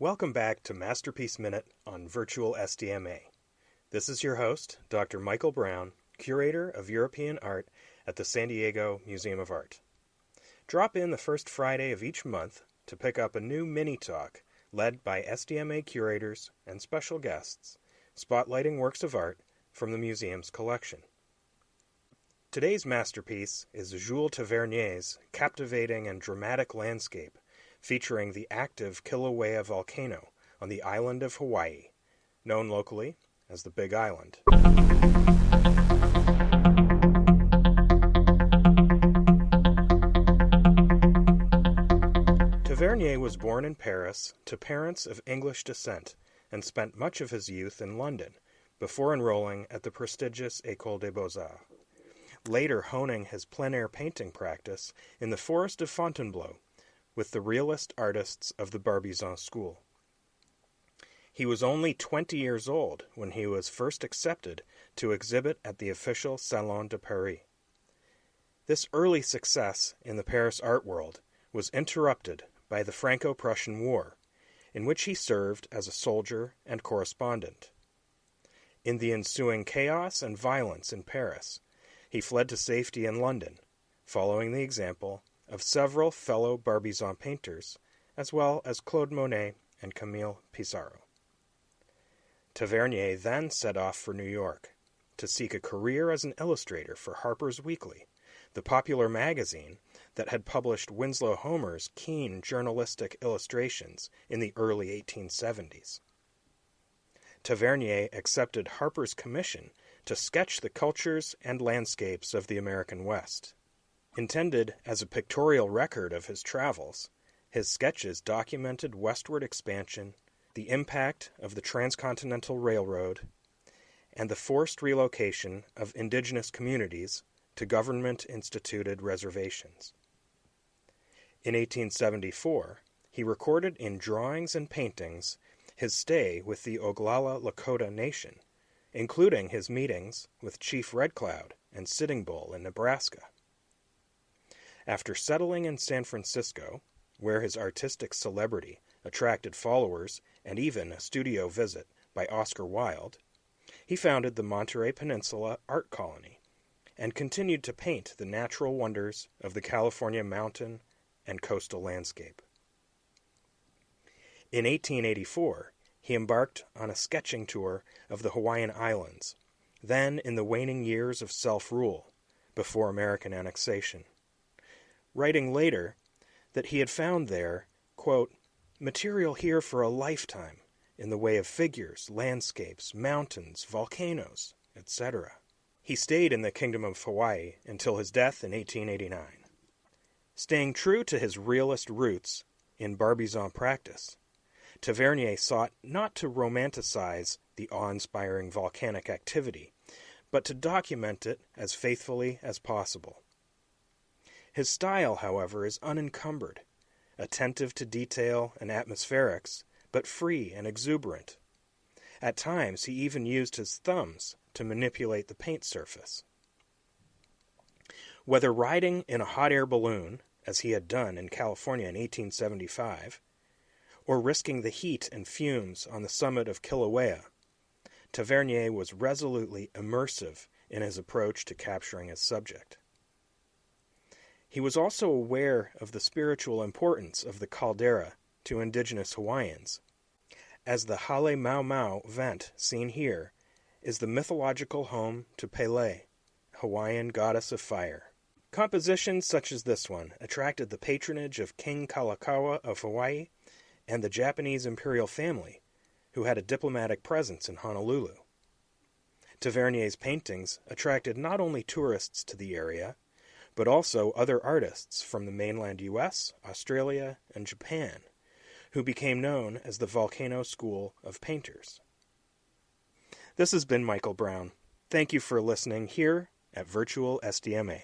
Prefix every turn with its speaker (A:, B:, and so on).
A: Welcome back to Masterpiece Minute on Virtual SDMA. This is your host, Dr. Michael Brown, Curator of European Art at the San Diego Museum of Art. Drop in the first Friday of each month to pick up a new mini-talk led by SDMA curators and special guests, spotlighting works of art from the museum's collection. Today's masterpiece is Jules Tavernier's captivating and dramatic landscape featuring the active Kilauea volcano on the island of Hawaiʻi, known locally as the Big Island. Tavernier was born in Paris to parents of English descent and spent much of his youth in London before enrolling at the prestigious École des Beaux-Arts, later honing his plein-air painting practice in the forest of Fontainebleau with the realist artists of the Barbizon school. He was only 20 years old when he was first accepted to exhibit at the official Salon de Paris. This early success in the Paris art world was interrupted by the Franco-Prussian War, in which he served as a soldier and correspondent. In the ensuing chaos and violence in Paris, he fled to safety in London, following the example of several fellow Barbizon painters, as well as Claude Monet and Camille Pissarro. Tavernier then set off for New York to seek a career as an illustrator for Harper's Weekly, the popular magazine that had published Winslow Homer's keen journalistic illustrations in the early 1870s. Tavernier accepted Harper's commission to sketch the cultures and landscapes of the American West. Intended as a pictorial record of his travels, his sketches documented westward expansion, the impact of the Transcontinental Railroad, and the forced relocation of indigenous communities to government-instituted reservations. In 1874, he recorded in drawings and paintings his stay with the Oglala Lakota Nation, including his meetings with Chief Red Cloud and Sitting Bull in Nebraska. After settling in San Francisco, where his artistic celebrity attracted followers and even a studio visit by Oscar Wilde, he founded the Monterey Peninsula Art Colony and continued to paint the natural wonders of the California mountain and coastal landscape. In 1884, he embarked on a sketching tour of the Hawaiian Islands, then in the waning years of self-rule before American annexation, writing later that he had found there, quote, material here for a lifetime in the way of figures, landscapes, mountains, volcanoes, etc. He stayed in the Kingdom of Hawaii until his death in 1889. Staying true to his realist roots in Barbizon practice, Tavernier sought not to romanticize the awe-inspiring volcanic activity, but to document it as faithfully as possible. His style, however, is unencumbered, attentive to detail and atmospherics, but free and exuberant. At times, he even used his thumbs to manipulate the paint surface. Whether riding in a hot air balloon, as he had done in California in 1875, or risking the heat and fumes on the summit of Kilauea, Tavernier was resolutely immersive in his approach to capturing his subject. He was also aware of the spiritual importance of the Caldera to indigenous Hawaiians, as the Hale Mau Mau vent seen here is the mythological home to Pele, Hawaiian goddess of fire. Compositions such as this one attracted the patronage of King Kalakaua of Hawaii and the Japanese imperial family, who had a diplomatic presence in Honolulu. Tavernier's paintings attracted not only tourists to the area, but also other artists from the mainland U.S., Australia, and Japan, who became known as the Volcano School of Painters. This has been Michael Brown. Thank you for listening here at Virtual SDMA.